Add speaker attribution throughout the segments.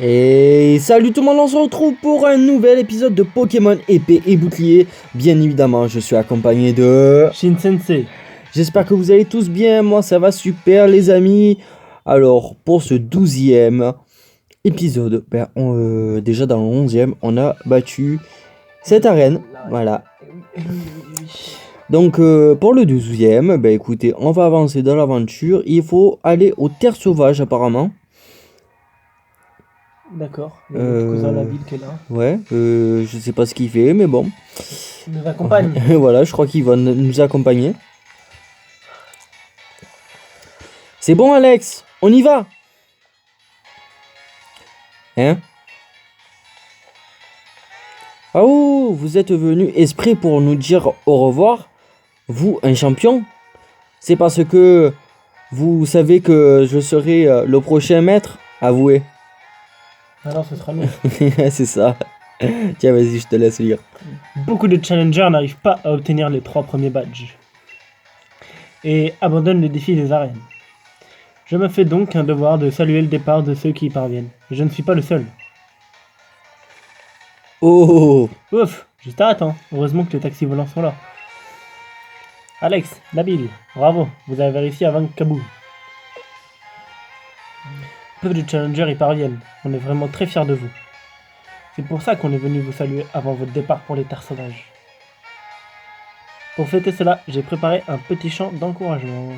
Speaker 1: Et salut tout le monde, on se retrouve pour un nouvel épisode de Pokémon épée et bouclier. Bien évidemment, je suis accompagné de...
Speaker 2: Shin Sensei.
Speaker 1: J'espère que vous allez tous bien, moi ça va super les amis. Alors, pour ce 12e épisode, déjà dans le 11e, on a battu cette arène. Voilà. Donc, pour le 12e, écoutez, on va avancer dans l'aventure. Il faut aller aux terres sauvages apparemment.
Speaker 2: D'accord. Il y a notre cousin Nabil qui est là.
Speaker 1: Ouais, je sais pas ce qu'il fait, mais bon.
Speaker 2: Il nous accompagne.
Speaker 1: Voilà, je crois qu'il va nous accompagner. C'est bon, Alex, on y va. Hein? Ah oh, vous êtes venu exprès pour nous dire au revoir? Vous, un champion? C'est parce que vous savez que je serai le prochain maître? Avouez.
Speaker 2: Alors ce sera mieux.
Speaker 1: C'est ça. Tiens, vas-y, je te laisse lire.
Speaker 2: Beaucoup de challengers n'arrivent pas à obtenir les 3 premiers badges et abandonnent le défi des arènes. Je me fais donc un devoir de saluer le départ de ceux qui y parviennent. Je ne suis pas le seul.
Speaker 1: Oh!
Speaker 2: Ouf, juste arrête hein. Heureusement que les taxis volants sont là. Alex, Nabil, bravo, vous avez réussi à vaincre Kabou. Peu de challengers y parviennent. On est vraiment très fiers de vous. C'est pour ça qu'on est venu vous saluer avant votre départ pour les terres sauvages. Pour fêter cela, j'ai préparé un petit chant d'encouragement.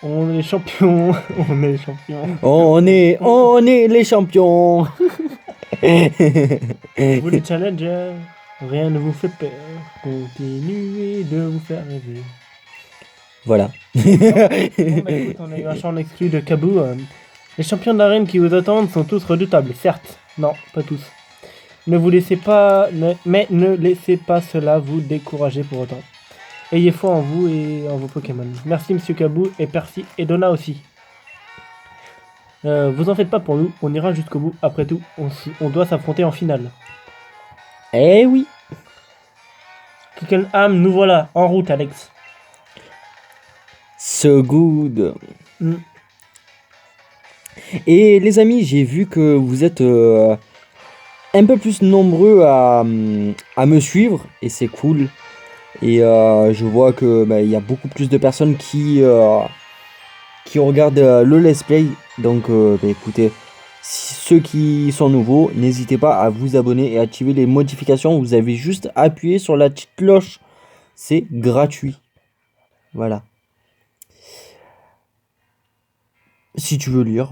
Speaker 2: On est les champions, on est les champions.
Speaker 1: On est les champions.
Speaker 2: Vous les challengers, rien ne vous fait peur. Continuez de vous faire rêver.
Speaker 1: Voilà.
Speaker 2: Écoute, on a eu un chant exclu de Kabou. Les champions d'arène qui vous attendent sont tous redoutables, certes. Non, pas tous. Ne vous laissez pas, mais ne laissez pas cela vous décourager pour autant. Ayez foi en vous et en vos Pokémon. Merci Monsieur Kabou et Percy et Donna aussi. Vous en faites pas pour nous, on ira jusqu'au bout. Après tout, on doit s'affronter en finale.
Speaker 1: Eh oui.
Speaker 2: Kickenham, nous voilà, en route Alex.
Speaker 1: So good.
Speaker 2: Mm.
Speaker 1: Et les amis, j'ai vu que vous êtes un peu plus nombreux à me suivre et c'est cool. Et je vois que il y a beaucoup plus de personnes qui regardent le let's play. Donc écoutez, ceux qui sont nouveaux, n'hésitez pas à vous abonner et activer les notifications. Vous avez juste à appuyer sur la petite cloche. C'est gratuit. Voilà. Si tu veux lire,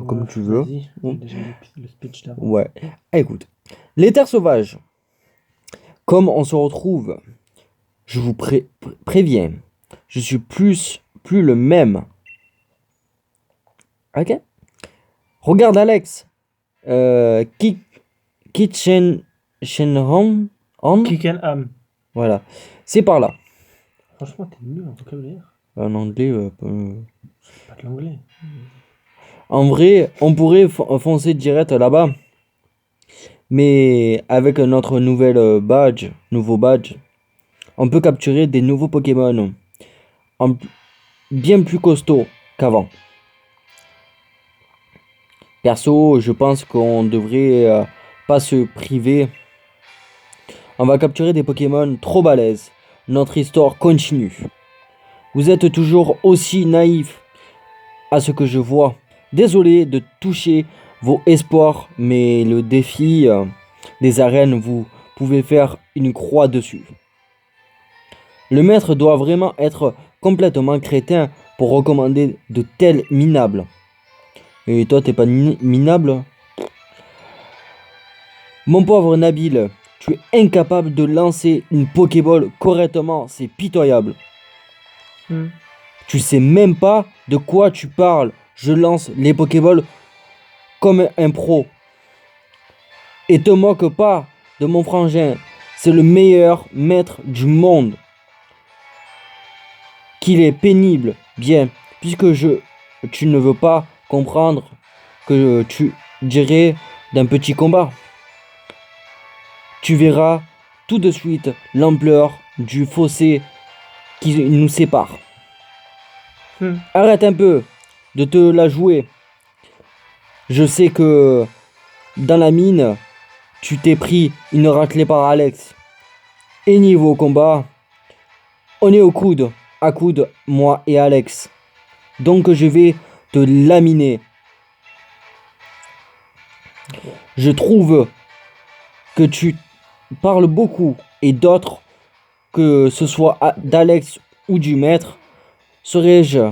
Speaker 1: comme tu veux.
Speaker 2: Vas-y, j'ai déjà le speech d'avant.
Speaker 1: Ouais. Ah, écoute. Les terres sauvages. Comme on se retrouve, je vous préviens. Je suis plus le même. Ok. Regarde Alex. Kitchenham.
Speaker 2: Kickenham.
Speaker 1: Voilà. C'est par là.
Speaker 2: Franchement, t'es nul en vocabulaire.
Speaker 1: En anglais.
Speaker 2: C'est pas de l'anglais.
Speaker 1: En vrai, on pourrait foncer direct là-bas. Mais avec notre nouveau badge, on peut capturer des nouveaux Pokémon bien plus costauds qu'avant. Perso, je pense qu'on devrait pas se priver. On va capturer des Pokémon trop balèzes. Notre histoire continue. Vous êtes toujours aussi naïf à ce que je vois. Désolé de toucher vos espoirs, mais le défi des arènes, vous pouvez faire une croix dessus. Le maître doit vraiment être complètement crétin pour recommander de tels minables. Et toi, t'es pas minable? Mon pauvre Nabil, tu es incapable de lancer une Pokéball correctement, c'est pitoyable. Tu sais même pas de quoi tu parles. Je lance les Pokéballs comme un pro. Et te moque pas de mon frangin. C'est le meilleur maître du monde. Qu'il est pénible, bien, puisque tu ne veux pas comprendre que tu dirais d'un petit combat. Tu verras tout de suite l'ampleur du fossé qui nous sépare. Arrête un peu de te la jouer. Je sais que dans la mine, tu t'es pris une raclée par Alex. Et niveau combat, on est au coude à coude, moi et Alex. Donc je vais te laminer. Je trouve que tu parles beaucoup et d'autres, que ce soit d'Alex ou du maître, serais-je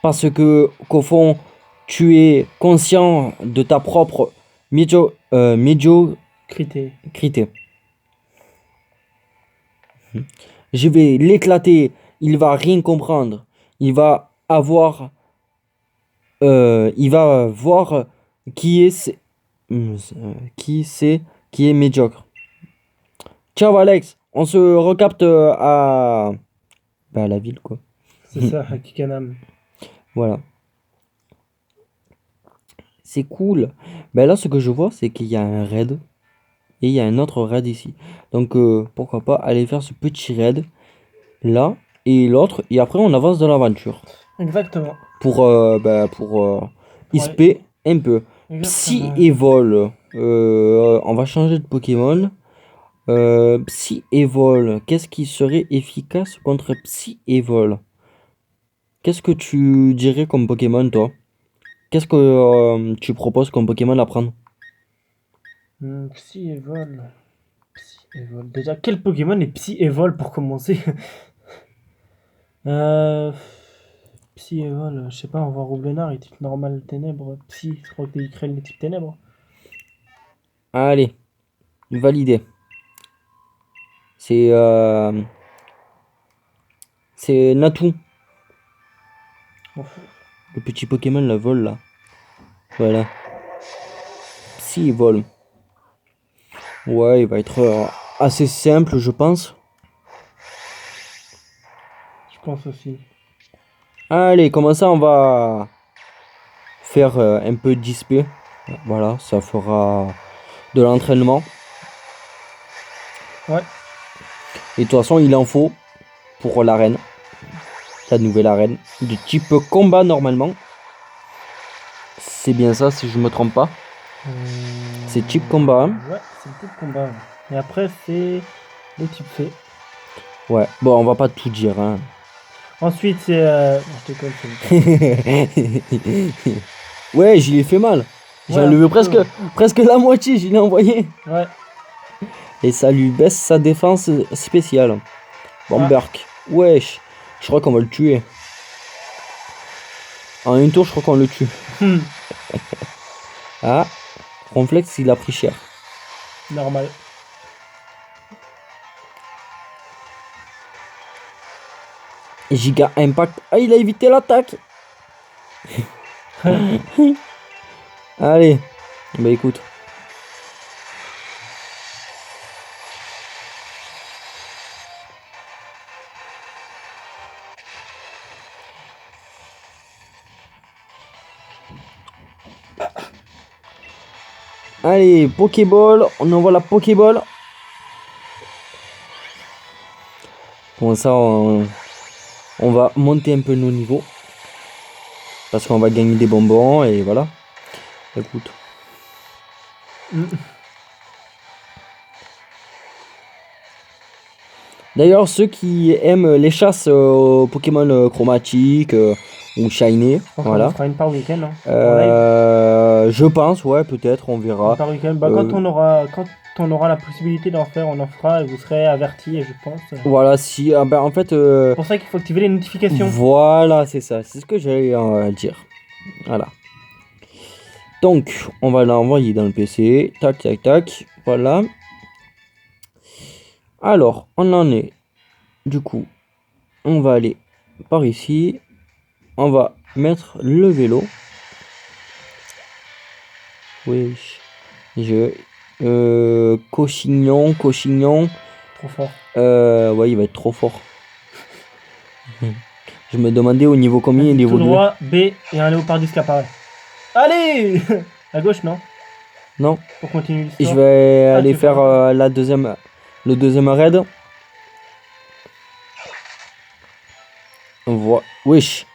Speaker 1: parce que qu'au fond, tu es conscient de ta propre médiocrité.
Speaker 2: Crité.
Speaker 1: Je vais l'éclater, il va rien comprendre. Il va voir qui est, qui c'est qui est médiocre. Ciao Alex, on se recapte à la ville quoi.
Speaker 2: C'est ça, Hakikanam.
Speaker 1: Voilà. C'est cool. Ben là, ce que je vois, c'est qu'il y a un raid et il y a un autre raid ici. Donc, pourquoi pas aller faire ce petit raid là et l'autre. Et après, on avance dans l'aventure.
Speaker 2: Exactement.
Speaker 1: Pour XP un peu. Psy et vol. On va changer de Pokémon. Psy et vol. Qu'est-ce qui serait efficace contre Psy et vol? Qu'est-ce que tu dirais comme Pokémon, toi? Qu'est-ce que tu proposes comme Pokémon à prendre?
Speaker 2: Psy Evol. Psy Evol. Déjà, quel Pokémon est Psy Evol pour commencer? euh... Psy Evol, je sais pas, on va Roublenard, il est type normal ténèbres. Psy, je crois que il crée les types ténèbres.
Speaker 1: Allez, validé. C'est Natou,
Speaker 2: Ouf.
Speaker 1: le petit Pokémon, la vole là. Voilà. Si il vole. Ouais, il va être assez simple, je pense.
Speaker 2: Je pense aussi.
Speaker 1: Allez, comment ça, on va faire un peu d'XP. Voilà, ça fera de l'entraînement.
Speaker 2: Ouais.
Speaker 1: Et de toute façon, il en faut pour l'arène. La nouvelle arène. De type combat normalement. C'est bien ça, si je me trompe pas. C'est type combat. Hein.
Speaker 2: Ouais, c'est le type combat. Et après, c'est les types faits.
Speaker 1: Ouais, bon, on va pas tout dire. Hein.
Speaker 2: Ensuite, c'est. Je déconne, c'est.
Speaker 1: Ouais, j'y ai fait mal. J'ai
Speaker 2: Ouais,
Speaker 1: enlevé
Speaker 2: un petit peu.
Speaker 1: presque la moitié, je l'ai envoyé.
Speaker 2: Ouais.
Speaker 1: Et ça lui baisse sa défense spéciale. Bon,
Speaker 2: Ah.
Speaker 1: Burk. Wesh. Je crois qu'on va le tuer. En une tour, je crois qu'on le tue. Ah. Ronflex, il a pris cher.
Speaker 2: Normal.
Speaker 1: Giga Impact. Ah, il a évité l'attaque. Allez. Bah écoute. Allez, Pokéball. On envoie la Pokéball. Bon, ça, on va monter un peu nos niveaux. Parce qu'on va gagner des bonbons et voilà. Écoute. D'ailleurs, ceux qui aiment les chasses aux Pokémon chromatiques ou shiny, voilà.
Speaker 2: On fera une par week-end. Hein,
Speaker 1: je pense, ouais, peut-être, on verra.
Speaker 2: par week-end. Bah, quand on aura la possibilité d'en faire, on en fera et vous serez avertis, je pense.
Speaker 1: Voilà, si, bah, en fait.
Speaker 2: C'est pour ça qu'il faut activer les notifications.
Speaker 1: Voilà, c'est ça, c'est ce que j'allais dire. Voilà. Donc, on va l'envoyer dans le PC. Tac, tac, tac. Voilà. Alors, on en est. Du coup, on va aller par ici. On va mettre le vélo. Oui. Cochignon.
Speaker 2: Trop fort.
Speaker 1: Ouais, il va être trop fort. Je me demandais au niveau combien il
Speaker 2: Tout
Speaker 1: évolue.
Speaker 2: droit, B et un léopardus qui apparaît. Allez. À gauche, non?
Speaker 1: Non.
Speaker 2: Pour continuer
Speaker 1: Et
Speaker 2: l'histoire.
Speaker 1: je vais aller
Speaker 2: tu
Speaker 1: faire
Speaker 2: feras.
Speaker 1: le deuxième raid. On voit. Wesh.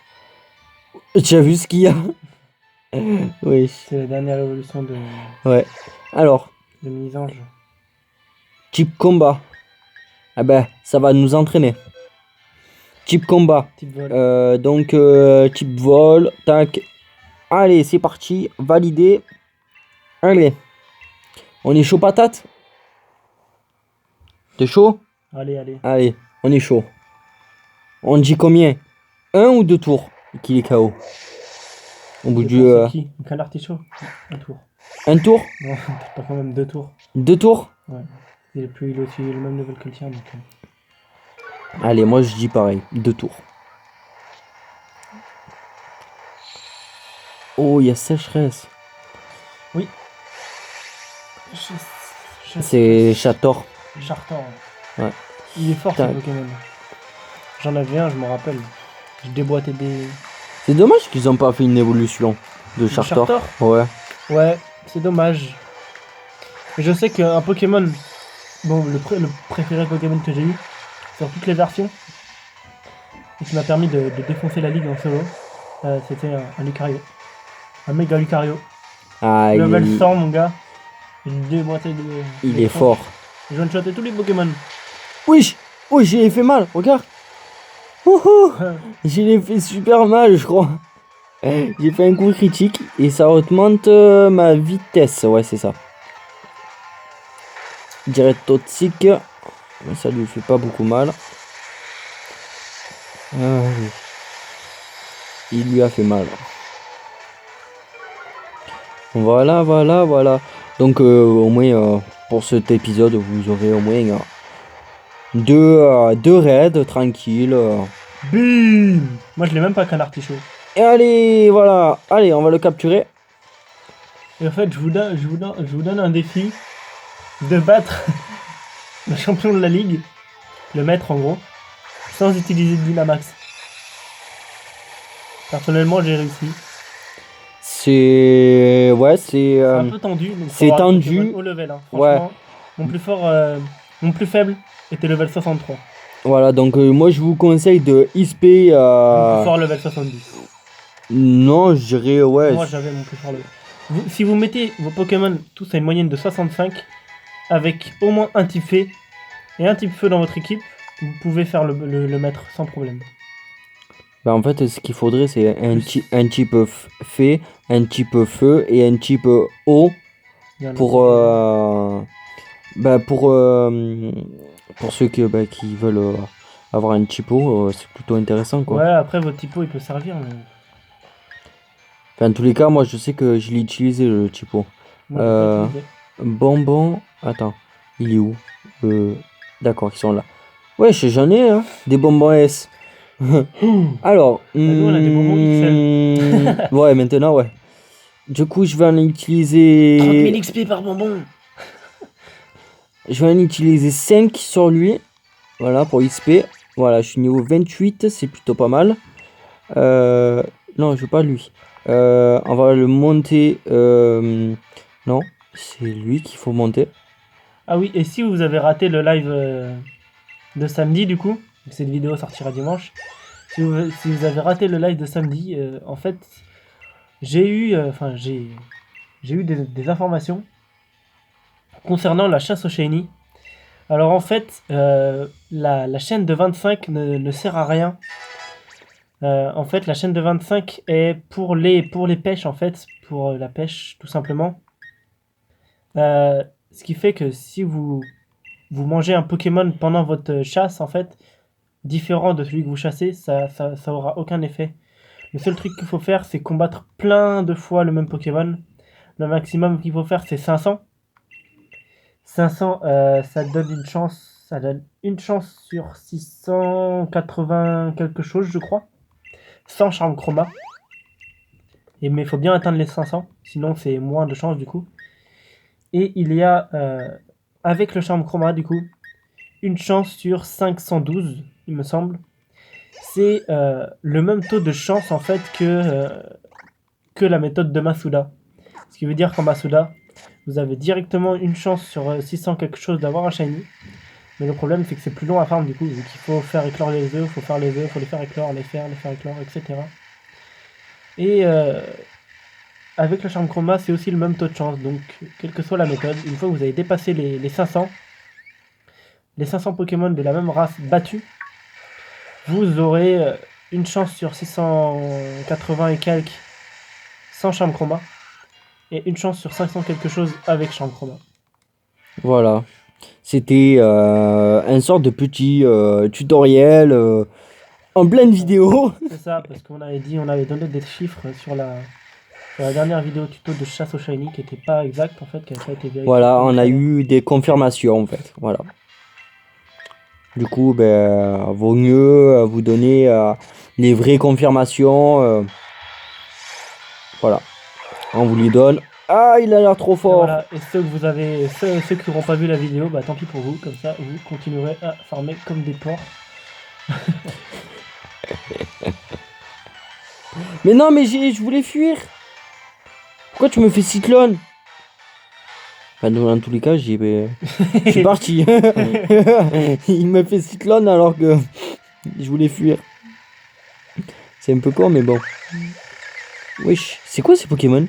Speaker 1: Tu as vu ce qu'il y a? Oui.
Speaker 2: C'est la dernière évolution
Speaker 1: Ouais. Alors,
Speaker 2: de Misange.
Speaker 1: type combat. Ah ben, ça va nous entraîner. Type combat.
Speaker 2: Type vol.
Speaker 1: Donc, type vol. Tac. Allez, c'est parti. Validé. Allez. On est chaud patate? T'es chaud?
Speaker 2: Allez.
Speaker 1: Allez, on est chaud. On dit combien? Un ou deux tours qu'il est KO? Au bout
Speaker 2: Je
Speaker 1: du...
Speaker 2: pense c'est qui? Un canard artichaut? Un tour.
Speaker 1: Un tour?
Speaker 2: Non, peut-être pas quand même 2 tours.
Speaker 1: Deux tours?
Speaker 2: Ouais. Il est aussi le même level que le tien, donc.
Speaker 1: Allez, moi je dis pareil. Deux tours. Oh, il y a sécheresse.
Speaker 2: Oui.
Speaker 1: C'est Chator.
Speaker 2: Chartor.
Speaker 1: Ouais.
Speaker 2: Il est fort ce
Speaker 1: Tac.
Speaker 2: Pokémon. J'en avais un, je me rappelle. Je déboîtais des.
Speaker 1: C'est dommage qu'ils ont pas fait une évolution de Chartor.
Speaker 2: Chartor?
Speaker 1: Ouais.
Speaker 2: Ouais, c'est dommage. Mais je sais qu'un Pokémon. Bon, le préféré Pokémon que j'ai eu sur toutes les versions, et qui m'a permis de défoncer la ligue en solo, c'était un Lucario. Un méga Lucario.
Speaker 1: Ah,
Speaker 2: Level 100, mon gars. J'ai déboîté des.
Speaker 1: il
Speaker 2: des
Speaker 1: est
Speaker 2: tronches.
Speaker 1: fort.
Speaker 2: J'ai one-shoté tous les Pokémon.
Speaker 1: Oui, oh, j'ai fait mal, regarde. Wouhou, j'ai fait super mal, je crois. J'ai fait un coup critique et ça augmente ma vitesse. Ouais, c'est ça. Direct toxique. Mais ça lui fait pas beaucoup mal. Ah, oui. Il lui a fait mal. Voilà. Donc, au moins, pour cet épisode, vous aurez au moins deux raids tranquilles.
Speaker 2: Bim. Moi, je l'ai même pas canard artichaut.
Speaker 1: Et allez, voilà. Allez, on va le capturer.
Speaker 2: Et en fait, je vous donne un défi de battre le champion de la ligue, le maître en gros, sans utiliser de Dynamax. Personnellement, j'ai réussi.
Speaker 1: C'est... Ouais,
Speaker 2: C'est un peu tendu. Donc
Speaker 1: c'est
Speaker 2: faut avoir des
Speaker 1: tendu.
Speaker 2: Pokémon au level. Hein.
Speaker 1: Ouais.
Speaker 2: Franchement, mon plus faible était level 63.
Speaker 1: Voilà, donc moi je vous conseille de XP.
Speaker 2: Mon plus fort level 70.
Speaker 1: Non, je dirais ouais.
Speaker 2: Moi, j'avais mon plus fort level. Si vous mettez vos Pokémon tous à une moyenne de 65, avec au moins un type fée et un type feu dans votre équipe, vous pouvez faire le maître sans problème.
Speaker 1: Bah, en fait, ce qu'il faudrait, c'est un type fée, un type feu et un type eau
Speaker 2: Il y en a
Speaker 1: pour, pour ceux qui veulent avoir un type eau, c'est plutôt intéressant quoi.
Speaker 2: Ouais, après votre typo il peut servir. Mais...
Speaker 1: Enfin, en tous les cas, moi je sais que je l'ai utilisé le type eau.
Speaker 2: Moi, j'ai pas utilisé.
Speaker 1: Bonbon, attends, il est où? D'accord, ils sont là. Ouais, j'en ai des bonbons S. Alors,
Speaker 2: nous, on a des bonbons XL.
Speaker 1: ouais, maintenant, ouais. Du coup, je vais en utiliser.
Speaker 2: 30 000 XP par bonbon.
Speaker 1: Je vais en utiliser 5 sur lui. Voilà, pour XP. Voilà, je suis niveau 28, c'est plutôt pas mal. Non, je veux pas lui. On va le monter. Non, c'est lui qu'il faut monter.
Speaker 2: Ah oui, et si vous avez raté le live de samedi, du coup, cette vidéo sortira dimanche. Si vous avez raté le live de samedi, en fait, j'ai eu des informations concernant la chasse au shiny. Alors en fait, la chaîne de 25 ne sert à rien. En fait, la chaîne de 25 est pour les pêches, en fait, pour la pêche, tout simplement. Ce qui fait que si vous mangez un Pokémon pendant votre chasse, en fait, différent de celui que vous chassez, ça aura aucun effet. Le seul truc qu'il faut faire, c'est combattre plein de fois le même Pokémon. Le maximum qu'il faut faire, c'est 500. 500, ça donne une chance sur 680 quelque chose, je crois. Sans charme chroma. Mais il faut bien atteindre les 500, sinon c'est moins de chance du coup. Et il y a, avec le charme chroma du coup, une chance sur 512, il me semble. C'est le même taux de chance en fait que la méthode de Masuda. Ce qui veut dire qu'en Masuda, vous avez directement une chance sur 600 quelque chose d'avoir un shiny. Mais le problème c'est que c'est plus long à farm du coup, vu qu'il faut faire éclore les œufs, faut faire les œufs, faut les faire éclore, les faire éclore, etc. Et avec le charme chroma, c'est aussi le même taux de chance. Donc, quelle que soit la méthode, une fois que vous avez dépassé les 500 Pokémon de la même race battus, vous aurez une chance sur 680 et quelques sans charme chroma et une chance sur 500 quelque chose avec charme chroma.
Speaker 1: Voilà. C'était un sort de petit tutoriel en pleine vidéo.
Speaker 2: C'est ça, parce qu'on avait donné des chiffres sur la dernière vidéo tuto de chasse au shiny qui n'était pas exacte en fait, qui n'avait pas été vérifiée.
Speaker 1: Voilà, on a eu des confirmations en fait. Voilà. Du coup, ben, vaut mieux vous donner les vraies confirmations. Voilà. On vous les donne. Ah, il a l'air trop
Speaker 2: Et
Speaker 1: fort.
Speaker 2: voilà, et ceux qui n'auront pas vu la vidéo, bah tant pis pour vous, comme ça vous continuerez à farmer comme des porcs.
Speaker 1: Mais non, mais je voulais fuir. Pourquoi tu me fais cyclone? Enfin, dans tous les cas, je suis parti. Il me fait cyclone alors que je voulais fuir. C'est un peu con, mais bon. Wesh, c'est quoi ces Pokémon?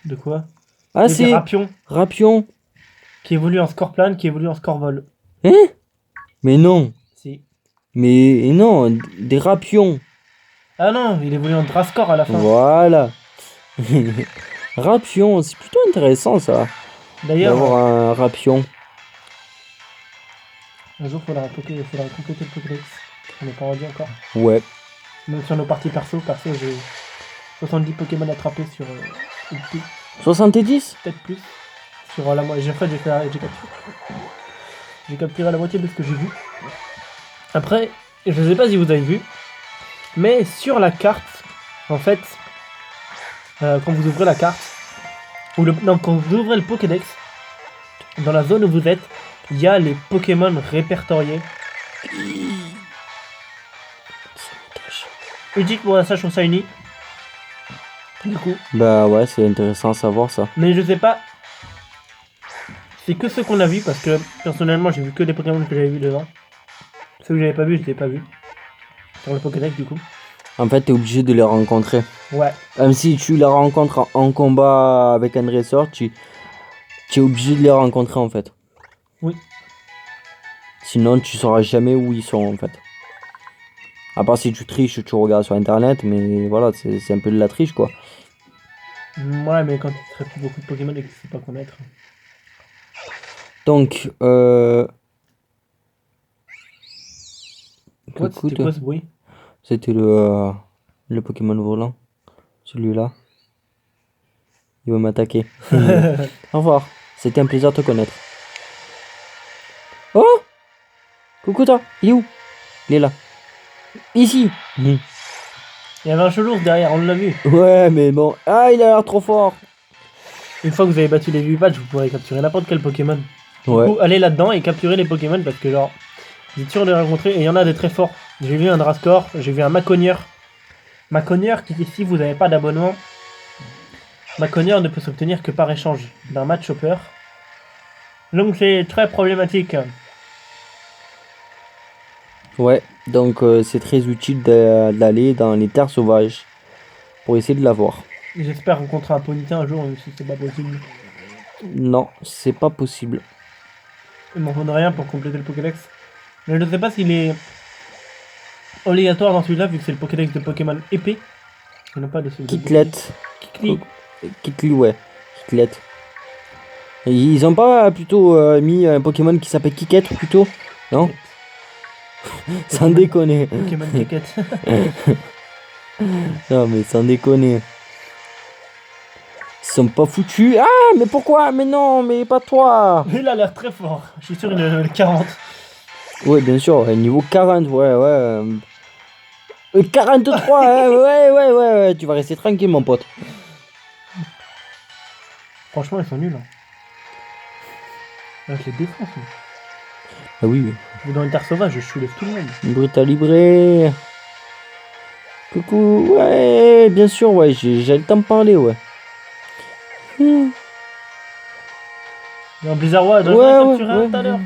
Speaker 2: De quoi?
Speaker 1: Ah,
Speaker 2: Des
Speaker 1: c'est
Speaker 2: Rapion,
Speaker 1: Rapion.
Speaker 2: qui évolue en Scorpion, qui évolue en Scorvol.
Speaker 1: Hein? Mais non.
Speaker 2: Si.
Speaker 1: Mais non, des Rapions.
Speaker 2: Ah non, il évolue en Drascore à la fin.
Speaker 1: Voilà. Rapion, c'est plutôt intéressant ça.
Speaker 2: D'ailleurs,
Speaker 1: D'avoir un Rapion.
Speaker 2: un jour, il faudra compléter le Pokédex. On n'est pas rendu encore.
Speaker 1: Ouais.
Speaker 2: Même sur nos parties perso, j'ai 70 Pokémon attrapés sur tout,
Speaker 1: 70?
Speaker 2: peut-être plus. Sur la moitié. En fait, j'ai capturé la moitié de ce que j'ai vu. Après, je ne sais pas si vous avez vu, mais sur la carte, en fait, quand vous ouvrez la carte, quand vous ouvrez le Pokédex, dans la zone où vous êtes, il y a les Pokémon répertoriés. Utile pour la Sachon Shiny. Du coup.
Speaker 1: Bah ouais, c'est intéressant à savoir ça.
Speaker 2: Mais je sais pas. C'est que ceux qu'on a vus parce que personnellement j'ai vu que des Pokémon que j'avais vu dedans. Ceux que j'avais pas vu, je les ai pas vus. Sur le Pokédex du coup.
Speaker 1: En fait, t'es obligé de les rencontrer.
Speaker 2: Ouais.
Speaker 1: Même si tu les rencontres en combat avec un dresseur, tu es obligé de les rencontrer en fait.
Speaker 2: Oui.
Speaker 1: Sinon, tu sauras jamais où ils sont en fait. À part si tu triches, tu regardes sur internet, mais voilà, c'est un peu de la triche quoi.
Speaker 2: Ouais, mais quand tu traites beaucoup de Pokémon et que tu sais pas quoi mettre.
Speaker 1: Donc,
Speaker 2: Quoi, c'était quoi ce bruit?
Speaker 1: c'était le Pokémon volant. Celui-là. Il va m'attaquer. Au revoir. C'était un plaisir de te connaître. Oh! Coucou toi, il est où? Il est là. Ici.
Speaker 2: Il y avait un chelours derrière, on l'a vu.
Speaker 1: Ouais, mais bon. Ah, il a l'air trop fort.
Speaker 2: Une fois que vous avez battu les 8 patchs, vous pourrez capturer n'importe quel Pokémon. Du
Speaker 1: Ouais.
Speaker 2: coup, allez là-dedans et capturez les Pokémon parce que genre, vous êtes sûr de les rencontrer et il y en a des très forts. J'ai vu un Drascore, j'ai vu un Maconier. Maconier qui, si vous n'avez pas d'abonnement, Maconier ne peut s'obtenir que par échange d'un match hopper. Donc c'est très problématique.
Speaker 1: Ouais, donc c'est très utile d'aller dans les terres sauvages pour essayer de l'avoir.
Speaker 2: J'espère rencontrer un Ponyta un jour, même si c'est pas possible.
Speaker 1: Non, c'est pas possible.
Speaker 2: Il m'en faudrait rien pour compléter le Pokédex. Mais je ne sais pas s'il est obligatoire dans celui-là, vu que c'est le Pokédex de Pokémon épée. Et non pas de celui de
Speaker 1: Kitlet.
Speaker 2: Kikli.
Speaker 1: Kitli, ouais. Kitlet. Et ils ont pas plutôt mis un Pokémon qui s'appelle Kiket plutôt? Non? Sans déconner.
Speaker 2: Pokémon Kiket.
Speaker 1: Non mais sans déconner. Ils sont pas foutus. Ah mais pourquoi? Mais non, mais pas toi.
Speaker 2: Il a l'air très fort. Je suis sûr qu'il est 40.
Speaker 1: Ouais bien sûr, niveau 40, ouais. 43, hein, ouais. Tu vas rester tranquille mon pote.
Speaker 2: Franchement, ils sont nuls. Hein. Là, je les défonce. Moi.
Speaker 1: Ah oui.
Speaker 2: Mais dans une terre sauvage, je soulève tout le monde.
Speaker 1: Brutalibré. Coucou, ouais, bien sûr, ouais, j'ai le temps de parler, ouais.
Speaker 2: Il y a un Blizzard, j'en ai capturé un tout à l'heure.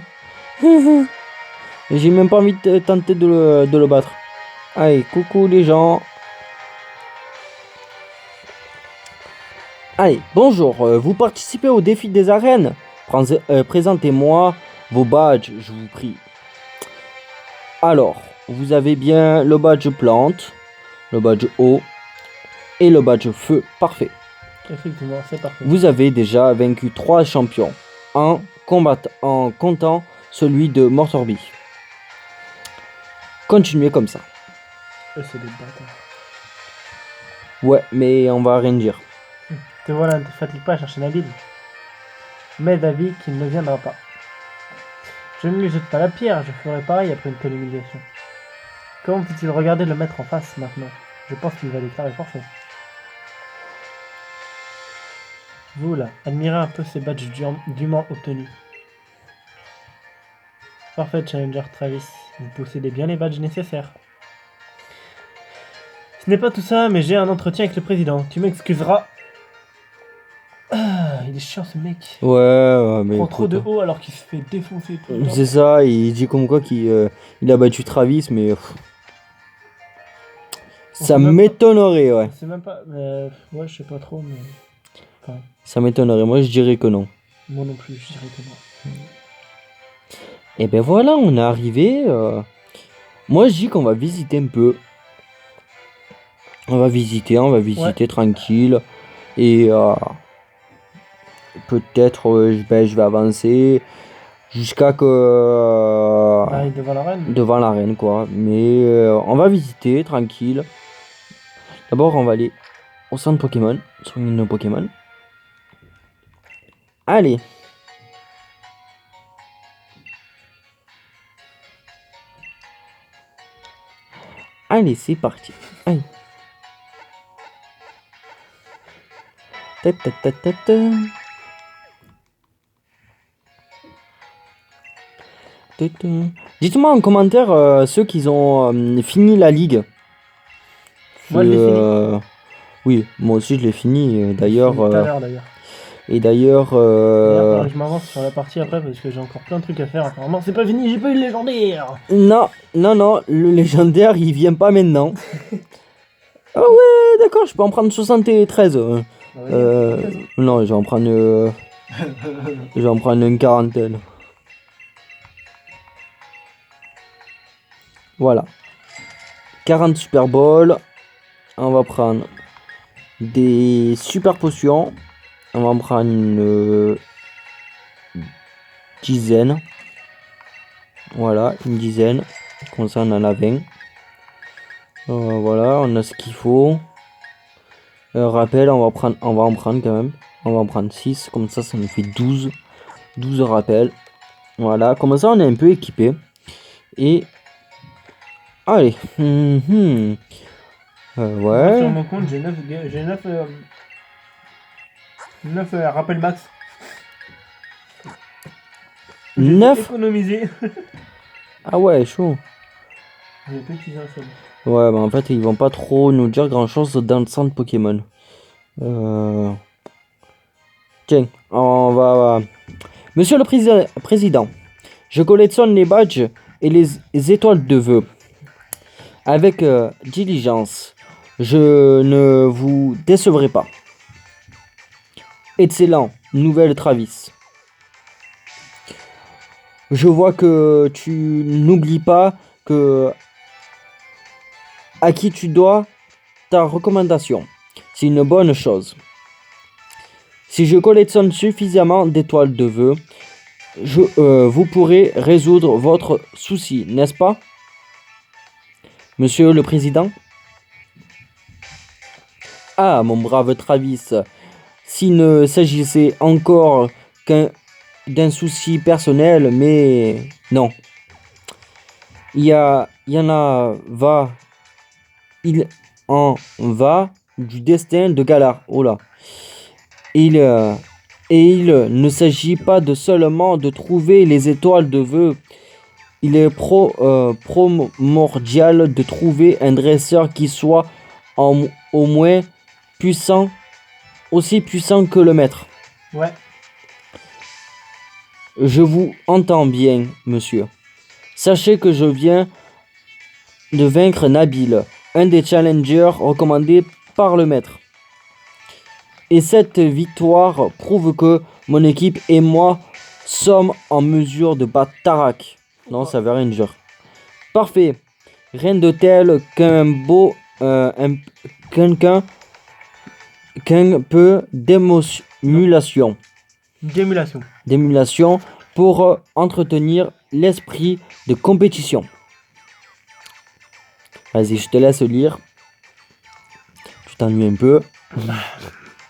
Speaker 1: J'ai même pas envie de tenter de le battre. Allez, coucou les gens. Allez, bonjour, vous participez au défi des arènes? Présentez-moi vos badges, je vous prie. Alors, vous avez bien le badge plante, le badge eau et le badge feu, parfait.
Speaker 2: Effectivement, c'est parfait.
Speaker 1: Vous avez déjà vaincu 3 champions en comptant celui de Mortorby. Continuez comme ça.
Speaker 2: C'est des bâtards.
Speaker 1: Ouais, mais on va rien dire.
Speaker 2: Te voilà, ne te fatigue pas à chercher Nabil. Mais d'avis qu'il ne viendra pas. Je ne lui jette pas la pierre, je ferai pareil après une telle humiliation. Comment peut-il regarder le maître en face maintenant? Je pense qu'il va déclarer forfait. Vous là, admirez un peu ces badges dûment obtenus. Parfait, Challenger Travis. Vous possédez bien les badges nécessaires. Ce n'est pas tout ça, mais j'ai un entretien avec le président. Tu m'excuseras. Ah, il est chiant ce mec.
Speaker 1: Ouais, mais
Speaker 2: Il prend trop de
Speaker 1: écoute,
Speaker 2: haut alors qu'il se fait défoncer tout le temps.
Speaker 1: c'est ça, il dit comme quoi qu'il il a battu Travis, mais
Speaker 2: On
Speaker 1: ça
Speaker 2: sait même
Speaker 1: m'étonnerait, ouais.
Speaker 2: C'est même pas. Ouais, je sais pas trop, mais. Enfin,
Speaker 1: Ça m'étonnerait, moi je dirais que non.
Speaker 2: moi non plus, je dirais que non.
Speaker 1: Et ben voilà, on est arrivé. Moi je dis qu'on va visiter un peu. On va visiter tranquille. Et peut-être je vais avancer jusqu'à que
Speaker 2: On arrive devant l'arène.
Speaker 1: devant l'arène quoi. Mais on va visiter tranquille. D'abord on va aller au centre Pokémon, soigner nos Pokémon. Allez. Allez, c'est parti. Allez. Ta, ta, ta, ta, ta. Ta, ta. Dites-moi en commentaire ceux qui ont fini la ligue.
Speaker 2: Moi, je l'ai
Speaker 1: fini. Oui, moi aussi je l'ai fini. D'ailleurs,
Speaker 2: Tout à l'heure d'ailleurs.
Speaker 1: et d'ailleurs,
Speaker 2: D'ailleurs, je m'avance sur la partie après parce que j'ai encore plein de trucs à faire. Apparemment, c'est pas fini, j'ai pas eu le légendaire.
Speaker 1: non, le légendaire il vient pas maintenant. Ah ouais, d'accord, je peux en prendre 73. Non, je vais en prendre, je vais en prendre une quarantaine. Voilà. 40 Super Bowl. On va prendre des super potions. On va en prendre une dizaine. Voilà, une dizaine. Comme ça, on en a 20. Voilà, on a ce qu'il faut. Rappel, on va en prendre quand même. On va en prendre 6. Comme ça nous fait 12. 12 rappels. Voilà, comme ça, on est un peu équipé. Et allez. Ouais.
Speaker 2: Sur mon compte, j'ai 9 rappels max.
Speaker 1: 9.
Speaker 2: Économisé.
Speaker 1: Ah ouais, chaud.
Speaker 2: J'ai plus utilisé un seul.
Speaker 1: Ouais, bah en fait, ils vont pas trop nous dire grand chose dans le centre Pokémon. Tiens, on va. Monsieur le président, je collectionne les badges et les étoiles de vœux. Avec diligence, je ne vous décevrai pas. Excellent, nouvelle Travis. Je vois que tu n'oublies pas que à qui tu dois ta recommandation. C'est une bonne chose. Si je collectionne suffisamment d'étoiles de vœux, vous pourrez résoudre votre souci, n'est-ce pas, Monsieur le Président? Ah, mon brave Travis, s'il ne s'agissait encore d'un souci personnel, mais non. Il en va du destin de Galar. Oh là. Et il ne s'agit pas de seulement de trouver les étoiles de vœux. Il est primordial de trouver un dresseur qui soit au moins puissant, aussi puissant que le maître.
Speaker 2: Ouais.
Speaker 1: Je vous entends bien, monsieur. Sachez que je viens de vaincre Nabil, un des challengers recommandés par le maître. Et cette victoire prouve que mon équipe et moi sommes en mesure de battre Tarak. Non, ça veut rien dire. Parfait. Rien de tel qu'un beau... quelqu'un qu'un peu d'émulation. D'émulation pour entretenir l'esprit de compétition. Vas-y, je te laisse lire. Tu t'ennuies un peu.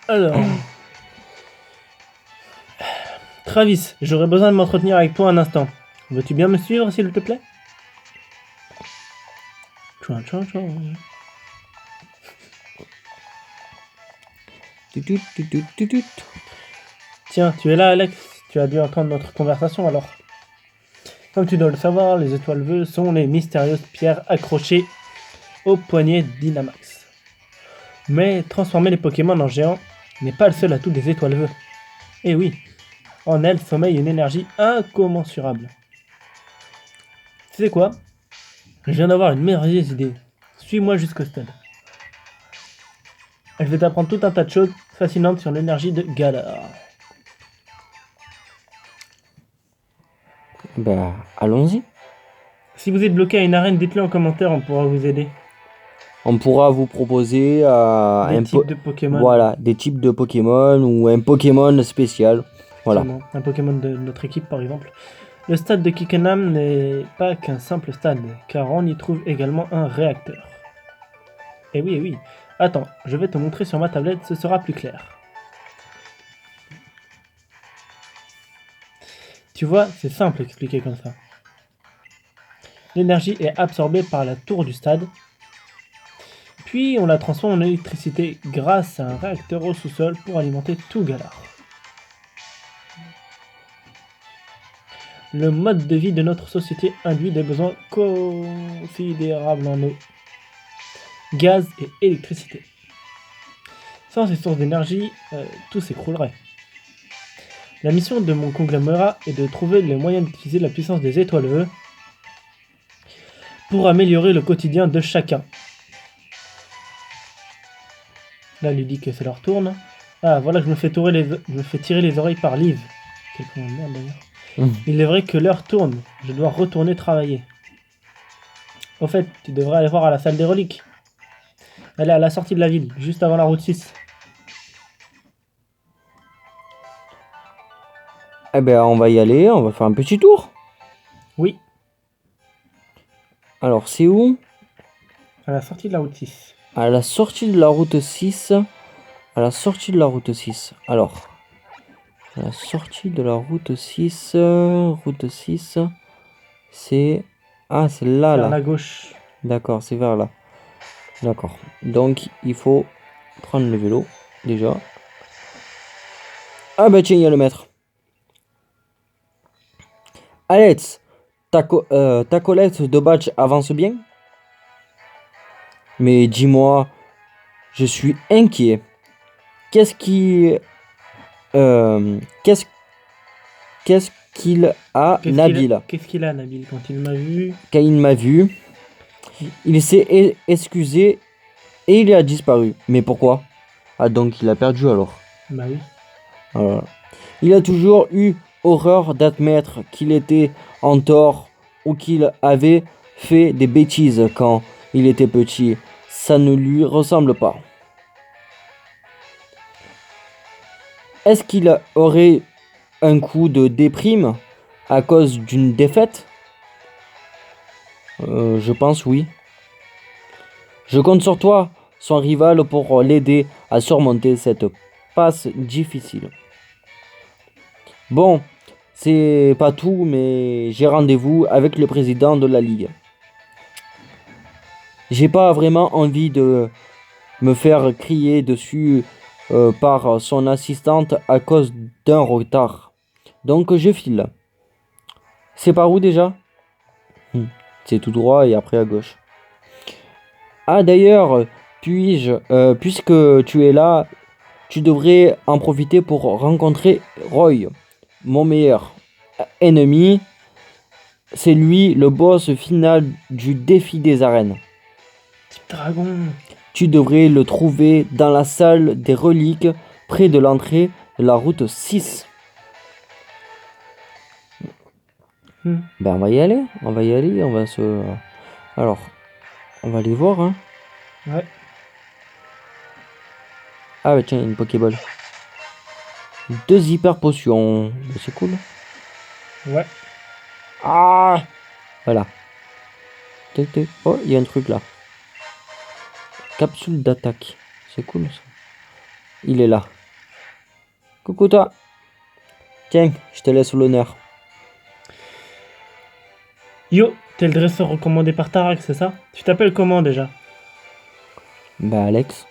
Speaker 2: Alors. Travis, j'aurais besoin de m'entretenir avec toi un instant. Veux-tu bien me suivre, s'il te plaît? Chouin, chouin, chouin. Tiens, tu es là, Alex. Tu as dû entendre notre conversation alors. Comme tu dois le savoir, les étoiles vœux sont les mystérieuses pierres accrochées au poignet d'Inamax. Mais transformer les Pokémon en géants n'est pas le seul atout des étoiles vœux. Et oui, en elles sommeille une énergie incommensurable. Tu sais quoi? Je viens d'avoir une merveilleuse idée. Suis-moi jusqu'au stade. Je vais t'apprendre tout un tas de choses fascinantes sur l'énergie de Galar.
Speaker 1: Bah, allons-y.
Speaker 2: Si vous êtes bloqué à une arène, dites-le en commentaire, on pourra vous aider.
Speaker 1: On pourra vous proposer
Speaker 2: Des types de Pokémon.
Speaker 1: Voilà, des types de Pokémon ou un Pokémon spécial. Voilà.
Speaker 2: Un Pokémon de notre équipe par exemple. Le stade de Kickenham n'est pas qu'un simple stade, car on y trouve également un réacteur. Eh oui, eh oui. Attends, je vais te montrer sur ma tablette, ce sera plus clair. Tu vois, c'est simple expliqué comme ça. L'énergie est absorbée par la tour du stade, puis on la transforme en électricité grâce à un réacteur au sous-sol pour alimenter tout Galar. Le mode de vie de notre société induit des besoins considérables en eau, gaz et électricité. Sans ces sources d'énergie, tout s'écroulerait. La mission de mon conglomérat est de trouver les moyens d'utiliser la puissance des étoiles vœux pour améliorer le quotidien de chacun. Là, lui dit que c'est leur tourne. Ah, voilà que je me fais tirer les oreilles par Liv. Quel point de merde d'ailleurs. Il est vrai que l'heure tourne. Je dois retourner travailler. Au fait, tu devrais aller voir à la salle des reliques. Elle est à la sortie de la ville, juste avant la route 6.
Speaker 1: Eh ben, on va y aller, on va faire un petit tour.
Speaker 2: Oui.
Speaker 1: Alors, c'est où?
Speaker 2: À la sortie de la route 6.
Speaker 1: À la sortie de la route 6. À la sortie de la route 6. Alors, à la sortie de la route 6. Route 6. C'est... Ah, c'est là,
Speaker 2: Vers
Speaker 1: là.
Speaker 2: la gauche.
Speaker 1: D'accord, c'est vers là. D'accord. Donc, il faut prendre le vélo, déjà. Ah bah tiens, il y a le maître. Alex, ta collecte de badge avance bien? Mais dis-moi, je suis inquiet. Qu'est-ce qu'il a, Nabil?
Speaker 2: Qu'est-ce qu'il a, Nabil, quand il m'a vu?
Speaker 1: Quand il m'a vu, il s'est excusé et il a disparu. Mais pourquoi? Ah, donc il a perdu alors.
Speaker 2: Bah oui.
Speaker 1: Voilà. Il a toujours eu horreur d'admettre qu'il était en tort ou qu'il avait fait des bêtises quand il était petit. Ça ne lui ressemble pas. Est-ce qu'il aurait un coup de déprime à cause d'une défaite? Je pense oui. Je compte sur toi, son rival, pour l'aider à surmonter cette passe difficile. Bon, c'est pas tout, mais j'ai rendez-vous avec le président de la ligue. J'ai pas vraiment envie de me faire crier dessus par son assistante à cause d'un retard. Donc je file. C'est par où déjà? C'est tout droit et après à gauche. Ah d'ailleurs, puisque tu es là, tu devrais en profiter pour rencontrer Roy, mon meilleur ennemi. C'est lui le boss final du défi des arènes.
Speaker 2: Type dragon.
Speaker 1: Tu devrais le trouver dans la salle des reliques près de l'entrée de la route 6. Ben on va y aller, on va se... Alors, on va aller voir, hein.
Speaker 2: Ouais.
Speaker 1: Ah ouais, tiens, une Pokéball. 2 hyper potions, c'est cool.
Speaker 2: Ouais.
Speaker 1: Ah, voilà. Tac, tac. Oh, il y a un truc là. Capsule d'attaque, c'est cool ça. Il est là. Coucou toi. Tiens, je te laisse l'honneur.
Speaker 2: Yo, t'es le dresseur recommandé par Tarak, c'est ça? Tu t'appelles comment déjà?
Speaker 1: Bah Alex.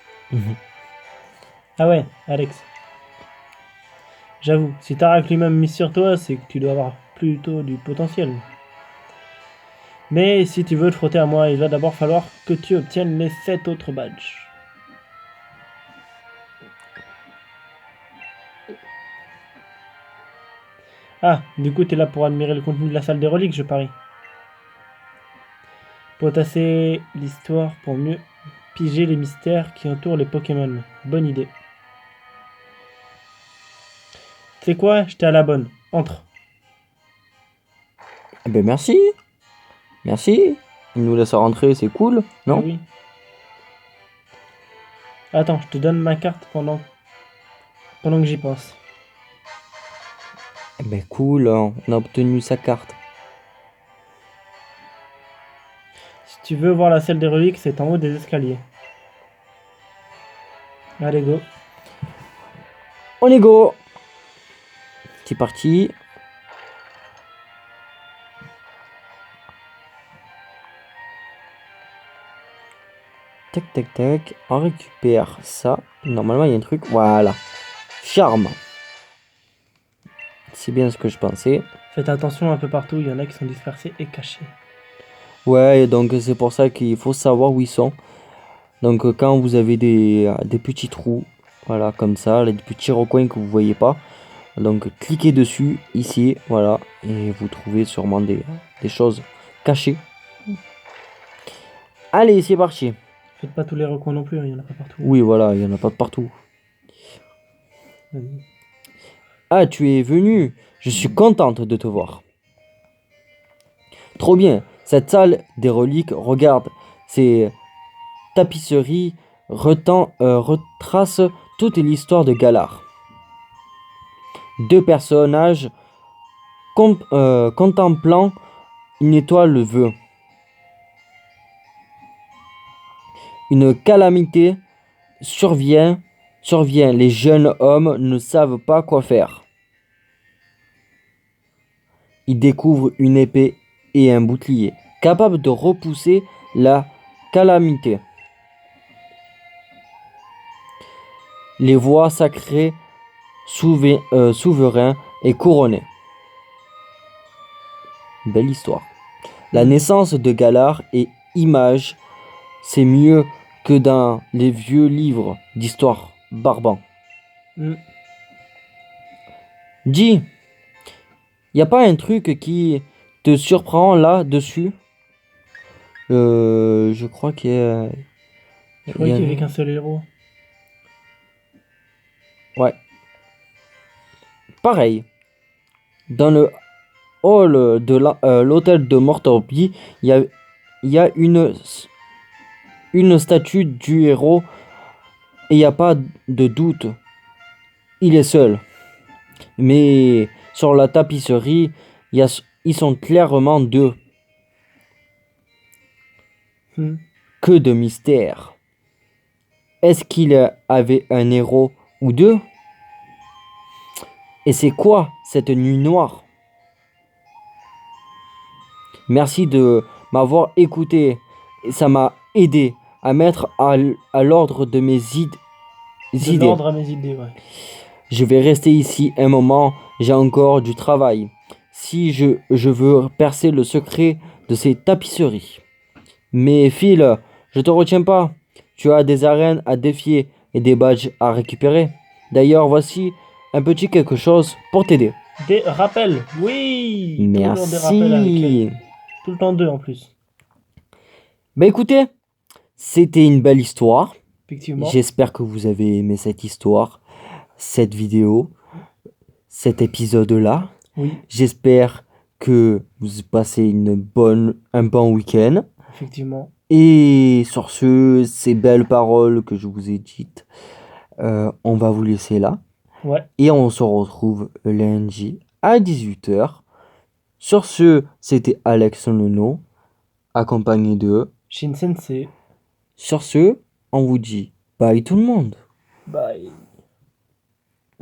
Speaker 2: Ah ouais, Alex. J'avoue, si Tarak lui-même mise sur toi, c'est que tu dois avoir plutôt du potentiel. Mais si tu veux te frotter à moi, il va d'abord falloir que tu obtiennes les 7 autres badges. Ah, du coup, t'es là pour admirer le contenu de la salle des reliques, je parie. Potasser l'histoire pour mieux piger les mystères qui entourent les Pokémon. Bonne idée. C'est quoi? J'étais à la bonne. Entre.
Speaker 1: Eh ben merci. Merci. Il nous laisse rentrer, c'est cool, non?
Speaker 2: Ah oui. Attends, je te donne ma carte pendant que j'y pense.
Speaker 1: Eh ben cool, hein, on a obtenu sa carte.
Speaker 2: Si tu veux voir la salle des reliques, c'est en haut des escaliers. Allez, go.
Speaker 1: On est go. C'est parti. Tac, tac, tac. On récupère ça. Normalement, il y a un truc. Voilà. Charme. C'est bien ce que je pensais.
Speaker 2: Faites attention un peu partout, il y en a qui sont dispersés et cachés.
Speaker 1: Ouais, donc c'est pour ça qu'il faut savoir où ils sont. Donc quand vous avez des petits trous, voilà, comme ça, là, des petits recoins que vous voyez pas. Donc cliquez dessus, ici, voilà. Et vous trouvez sûrement des choses cachées. Allez, c'est parti.
Speaker 2: Faites pas tous les recoins non plus, il y en a pas partout.
Speaker 1: Oui, voilà, il y en a pas de partout.
Speaker 2: Vas-y.
Speaker 1: Ah, tu es venu. Je suis contente de te voir. Trop bien. Cette salle des reliques, regarde, ces tapisseries retracent toute l'histoire de Galar. 2 personnages contemplant une étoile le veut. Une calamité survient. Les jeunes hommes ne savent pas quoi faire. Ils découvrent une épée et un bouclier, capables de repousser la calamité. Les voix sacrées, souverains et couronnés. Belle histoire. La naissance de Galar et Image, c'est mieux que dans les vieux livres d'histoire barbants. Dis, y a pas un truc qui te surprend là-dessus? Je crois qu'il y a...
Speaker 2: Je croyais qu'il y avait qu'un seul héros.
Speaker 1: Ouais. Pareil. Dans le hall de l'hôtel de Mortorby, il y a une statue du héros et il n'y a pas de doute. Il est seul. Mais sur la tapisserie, ils sont clairement 2. Que de mystère. Est-ce qu'il avait un héros ou 2? Et c'est quoi cette nuit noire? Merci de m'avoir écouté. Ça m'a aidé à mettre à l'ordre de mes idées.
Speaker 2: L'ordre à mes idées, ouais.
Speaker 1: Je vais rester ici un moment. J'ai encore du travail. Si je veux percer le secret de ces tapisseries. Mais Phil, je te retiens pas. Tu as des arènes à défier et des badges à récupérer. D'ailleurs, voici un petit quelque chose pour t'aider.
Speaker 2: Des rappels, oui.
Speaker 1: Merci.
Speaker 2: Toujours des rappels avec elle. Tout le temps 2 en plus.
Speaker 1: Bah écoutez, c'était une belle histoire.
Speaker 2: Effectivement.
Speaker 1: J'espère que vous avez aimé cette histoire. cette vidéo, cet épisode-là.
Speaker 2: Oui,
Speaker 1: J'espère que vous passez un bon week-end.
Speaker 2: effectivement.
Speaker 1: Et sur ces belles paroles que je vous ai dites, on va vous laisser là.
Speaker 2: Ouais.
Speaker 1: Et on se retrouve lundi à 18h. Sur ce, c'était Alex Nono, accompagné de...
Speaker 2: Shin Sensei.
Speaker 1: Sur ce, on vous dit bye tout le monde.
Speaker 2: Bye.